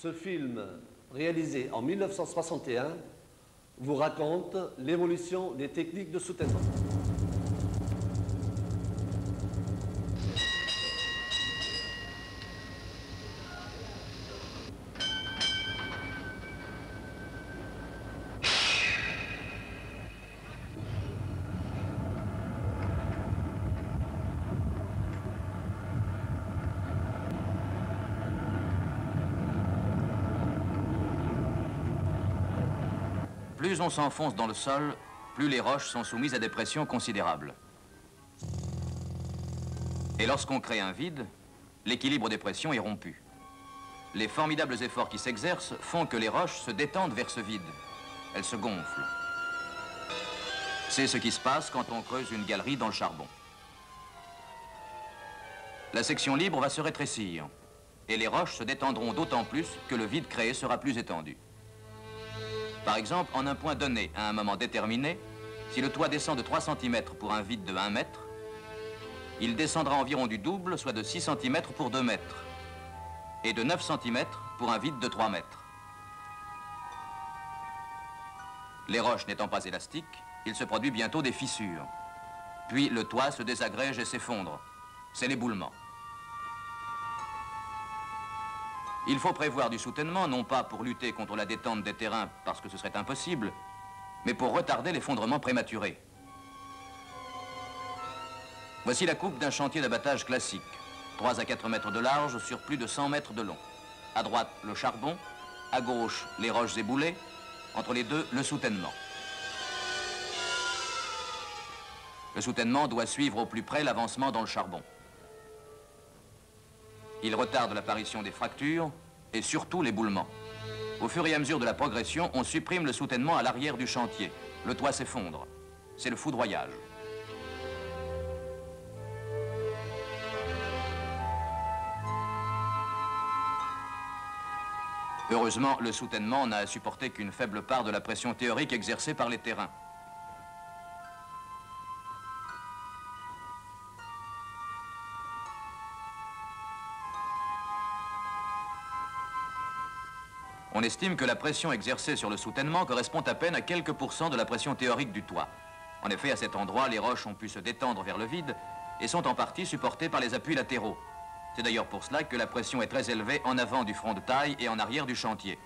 Ce film, réalisé en 1961, vous raconte l'évolution des techniques de soutènement. Plus on s'enfonce dans le sol, plus les roches sont soumises à des pressions considérables. Et lorsqu'on crée un vide, l'équilibre des pressions est rompu. Les formidables efforts qui s'exercent font que les roches se détendent vers ce vide. Elles se gonflent. C'est ce qui se passe quand on creuse une galerie dans le charbon. La section libre va se rétrécir et les roches se détendront d'autant plus que le vide créé sera plus étendu. Par exemple, en un point donné, à un moment déterminé, si le toit descend de 3 cm pour un vide de 1 mètre, il descendra environ du double, soit de 6 cm pour 2 mètres, et de 9 cm pour un vide de 3 mètres. Les roches n'étant pas élastiques, il se produit bientôt des fissures. Puis le toit se désagrège et s'effondre. C'est l'éboulement. Il faut prévoir du soutènement, non pas pour lutter contre la détente des terrains, parce que ce serait impossible, mais pour retarder l'effondrement prématuré. Voici la coupe d'un chantier d'abattage classique. 3 à 4 mètres de large sur plus de 100 mètres de long. À droite, le charbon, à gauche, les roches éboulées, entre les deux, le soutènement. Le soutènement doit suivre au plus près l'avancement dans le charbon. Il retarde l'apparition des fractures et surtout l'éboulement. Au fur et à mesure de la progression, on supprime le soutènement à l'arrière du chantier. Le toit s'effondre. C'est le foudroyage. Heureusement, le soutènement n'a à supporter qu'une faible part de la pression théorique exercée par les terrains. On estime que la pression exercée sur le soutènement correspond à peine à quelques pourcents de la pression théorique du toit. En effet, à cet endroit, les roches ont pu se détendre vers le vide et sont en partie supportées par les appuis latéraux. C'est d'ailleurs pour cela que la pression est très élevée en avant du front de taille et en arrière du chantier.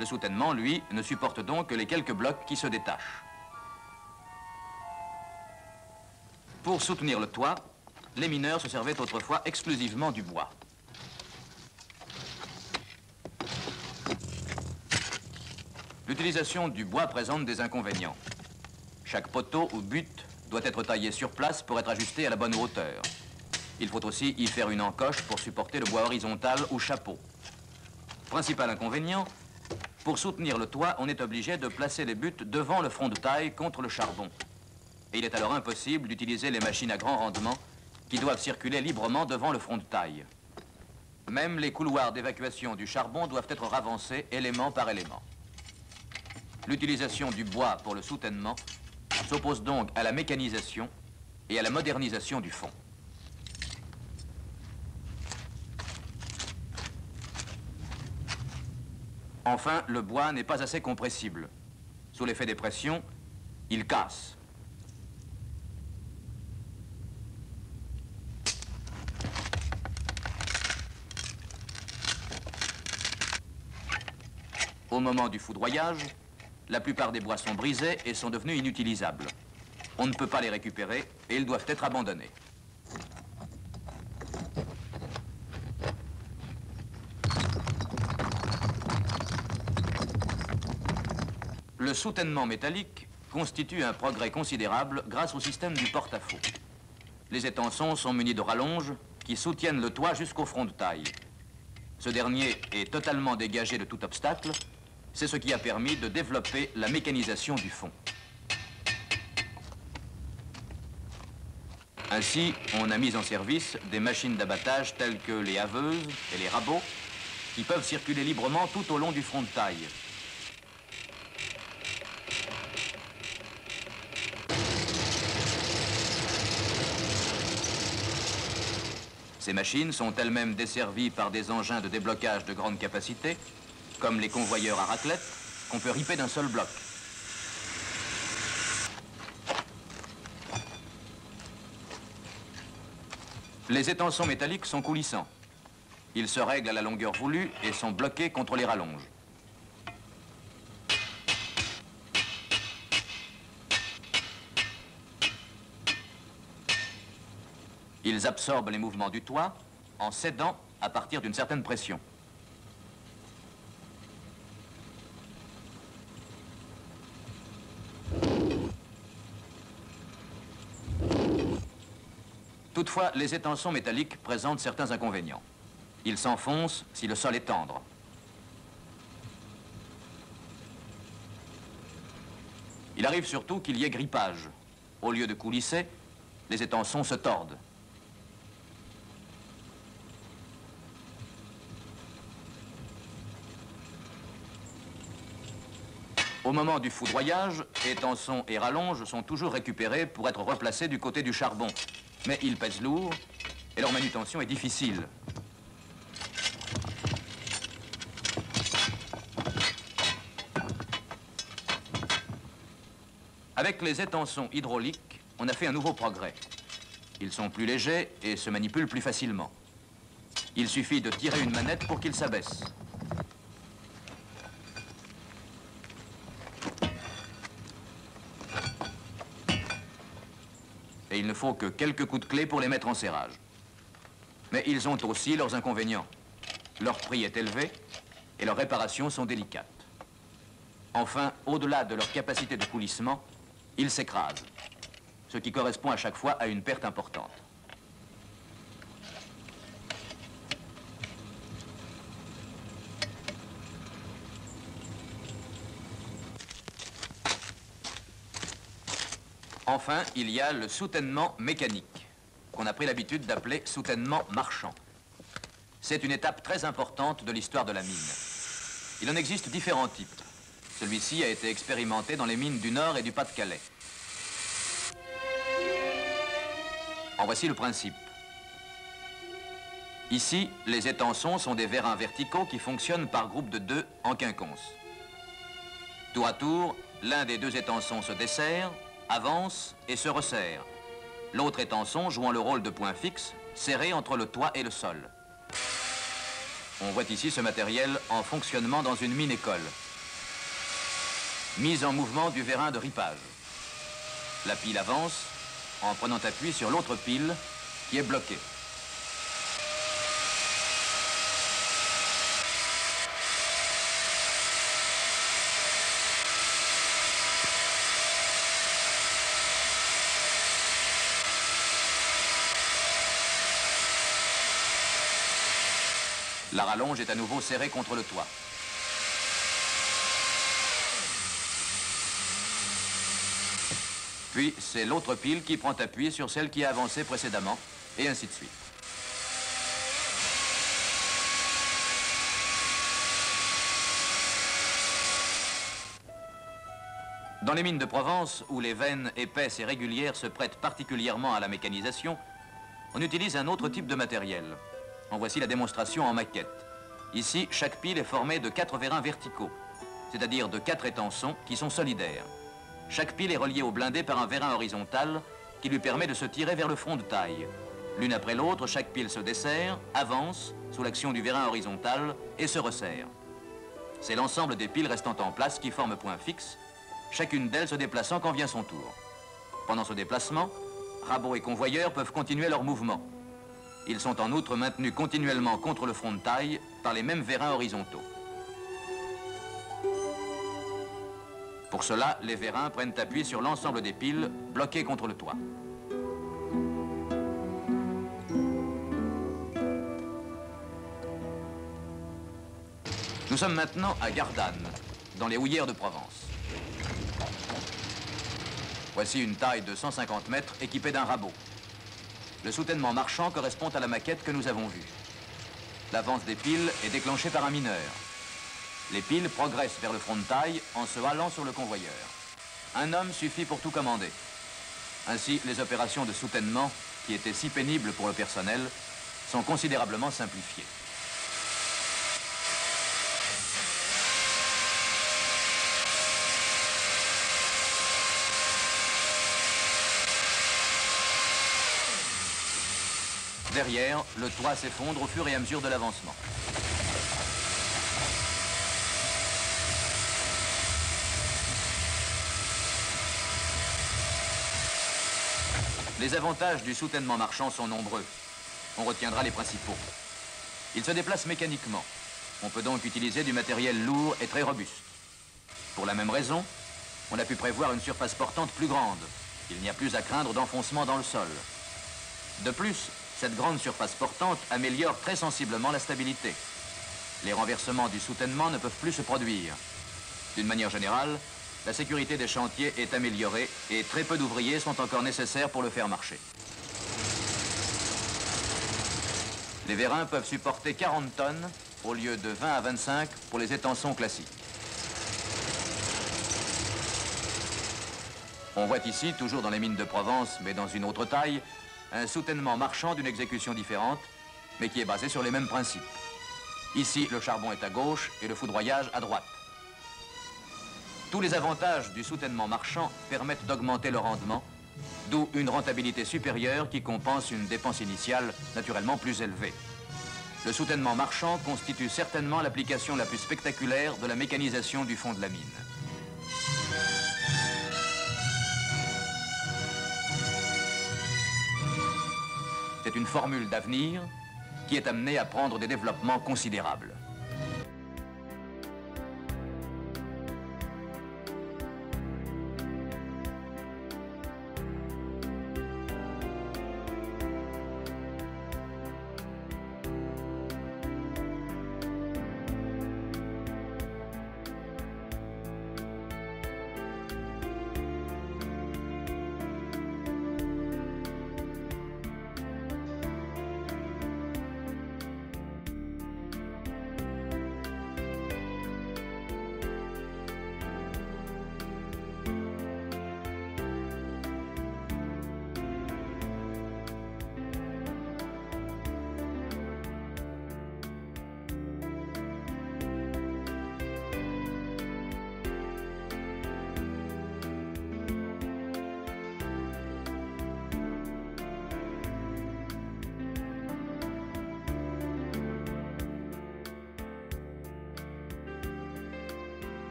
Le soutènement, lui, ne supporte donc que les quelques blocs qui se détachent. Pour soutenir le toit, les mineurs se servaient autrefois exclusivement du bois. L'utilisation du bois présente des inconvénients. Chaque poteau ou butte doit être taillé sur place pour être ajusté à la bonne hauteur. Il faut aussi y faire une encoche pour supporter le bois horizontal ou chapeau. Principal inconvénient, pour soutenir le toit, on est obligé de placer les buttes devant le front de taille contre le charbon. Et il est alors impossible d'utiliser les machines à grand rendement qui doivent circuler librement devant le front de taille. Même les couloirs d'évacuation du charbon doivent être ravancés élément par élément. L'utilisation du bois pour le soutènement s'oppose donc à la mécanisation et à la modernisation du fond. Enfin, le bois n'est pas assez compressible. Sous l'effet des pressions, il casse. Au moment du foudroyage, la plupart des bois sont brisés et sont devenus inutilisables. On ne peut pas les récupérer et ils doivent être abandonnés. Le soutènement métallique constitue un progrès considérable grâce au système du porte-à-faux. Les étançons sont munis de rallonges qui soutiennent le toit jusqu'au front de taille. Ce dernier est totalement dégagé de tout obstacle. C'est ce qui a permis de développer la mécanisation du fond. Ainsi, on a mis en service des machines d'abattage telles que les haveuses et les rabots qui peuvent circuler librement tout au long du front de taille. Ces machines sont elles-mêmes desservies par des engins de déblocage de grande capacité comme les convoyeurs à raclette, qu'on peut riper d'un seul bloc. Les étançons métalliques sont coulissants. Ils se règlent à la longueur voulue et sont bloqués contre les rallonges. Ils absorbent les mouvements du toit en cédant à partir d'une certaine pression. Toutefois, les étançons métalliques présentent certains inconvénients. Ils s'enfoncent si le sol est tendre. Il arrive surtout qu'il y ait grippage. Au lieu de coulisser, les étançons se tordent. Au moment du foudroyage, étançons et rallonges sont toujours récupérés pour être replacés du côté du charbon. Mais ils pèsent lourd et leur manutention est difficile. Avec les étançons hydrauliques, on a fait un nouveau progrès. Ils sont plus légers et se manipulent plus facilement. Il suffit de tirer une manette pour qu'ils s'abaissent. Et il ne faut que quelques coups de clé pour les mettre en serrage. Mais ils ont aussi leurs inconvénients. Leur prix est élevé et leurs réparations sont délicates. Enfin, au-delà de leur capacité de coulissement, ils s'écrasent, ce qui correspond à chaque fois à une perte importante. Enfin, il y a le soutènement mécanique, qu'on a pris l'habitude d'appeler soutènement marchand. C'est une étape très importante de l'histoire de la mine. Il en existe différents types. Celui-ci a été expérimenté dans les mines du Nord et du Pas-de-Calais. En voici le principe. Ici, les étançons sont des vérins verticaux qui fonctionnent par groupe de 2 en quinconce. Tour à tour, l'un des 2 étançons se desserre, avance et se resserre. L'autre étançon jouant le rôle de point fixe, serré entre le toit et le sol. On voit ici ce matériel en fonctionnement dans une mine-école. Mise en mouvement du vérin de ripage. La pile avance en prenant appui sur l'autre pile qui est bloquée. La rallonge est à nouveau serrée contre le toit. Puis, c'est l'autre pile qui prend appui sur celle qui a avancé précédemment, et ainsi de suite. Dans les mines de Provence, où les veines épaisses et régulières se prêtent particulièrement à la mécanisation, on utilise un autre type de matériel. En voici la démonstration en maquette. Ici, chaque pile est formée de 4 vérins verticaux, c'est-à-dire de 4 étançons qui sont solidaires. Chaque pile est reliée au blindé par un vérin horizontal qui lui permet de se tirer vers le front de taille. L'une après l'autre, chaque pile se dessert, avance, sous l'action du vérin horizontal, et se resserre. C'est l'ensemble des piles restant en place qui forment point fixe, chacune d'elles se déplaçant quand vient son tour. Pendant ce déplacement, rabots et convoyeurs peuvent continuer leur mouvement. Ils sont en outre maintenus continuellement contre le front de taille par les mêmes vérins horizontaux. Pour cela, les vérins prennent appui sur l'ensemble des piles bloquées contre le toit. Nous sommes maintenant à Gardanne, dans les houillères de Provence. Voici une taille de 150 mètres équipée d'un rabot. Le soutènement marchand correspond à la maquette que nous avons vue. L'avance des piles est déclenchée par un mineur. Les piles progressent vers le front de taille en se halant sur le convoyeur. Un homme suffit pour tout commander. Ainsi, les opérations de soutènement, qui étaient si pénibles pour le personnel, sont considérablement simplifiées. Derrière, le toit s'effondre au fur et à mesure de l'avancement. Les avantages du soutènement marchand sont nombreux. On retiendra les principaux. Il se déplace mécaniquement. On peut donc utiliser du matériel lourd et très robuste. Pour la même raison, on a pu prévoir une surface portante plus grande. Il n'y a plus à craindre d'enfoncement dans le sol. De plus, cette grande surface portante améliore très sensiblement la stabilité. Les renversements du soutènement ne peuvent plus se produire. D'une manière générale, la sécurité des chantiers est améliorée et très peu d'ouvriers sont encore nécessaires pour le faire marcher. Les vérins peuvent supporter 40 tonnes au lieu de 20 à 25 pour les étançons classiques. On voit ici, toujours dans les mines de Provence, mais dans une autre taille, un soutènement marchand d'une exécution différente, mais qui est basé sur les mêmes principes. Ici, le charbon est à gauche et le foudroyage à droite. Tous les avantages du soutènement marchand permettent d'augmenter le rendement, d'où une rentabilité supérieure qui compense une dépense initiale naturellement plus élevée. Le soutènement marchand constitue certainement l'application la plus spectaculaire de la mécanisation du fond de la mine. C'est une formule d'avenir qui est amenée à prendre des développements considérables.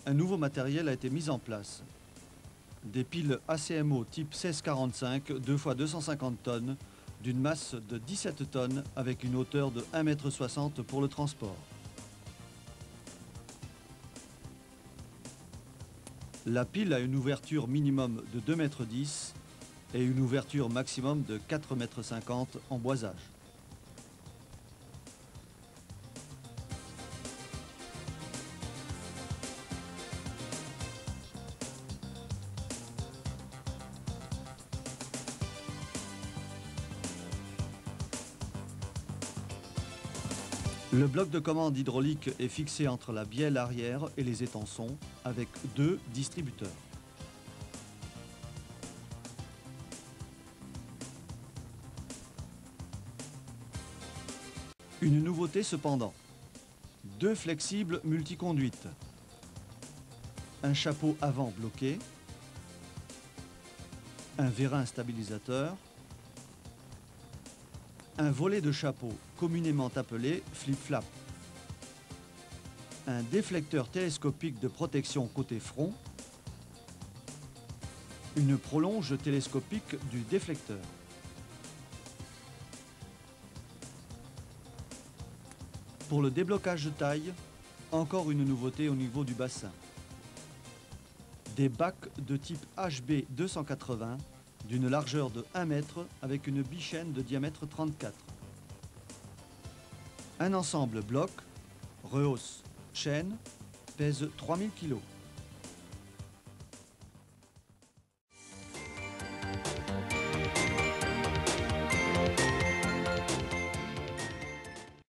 Un nouveau matériel a été mis en place. Des piles ACMO type 1645 2 x 250 tonnes d'une masse de 17 tonnes avec une hauteur de 1,60 m pour le transport. La pile a une ouverture minimum de 2,10 m et une ouverture maximum de 4,50 m en boisage. Le bloc de commande hydraulique est fixé entre la bielle arrière et les étançons avec 2 distributeurs. Une nouveauté cependant, 2 flexibles multiconduites, un chapeau avant bloqué, un vérin stabilisateur, un volet de chapeau communément appelé flip-flap, un déflecteur télescopique de protection côté front, une prolonge télescopique du déflecteur. Pour le déblocage de taille, encore une nouveauté au niveau du bassin. Des bacs de type HB 280 d'une largeur de 1 m avec une bichaine de diamètre 34. Un ensemble bloc, rehausse, chaîne, pèse 3000 kg.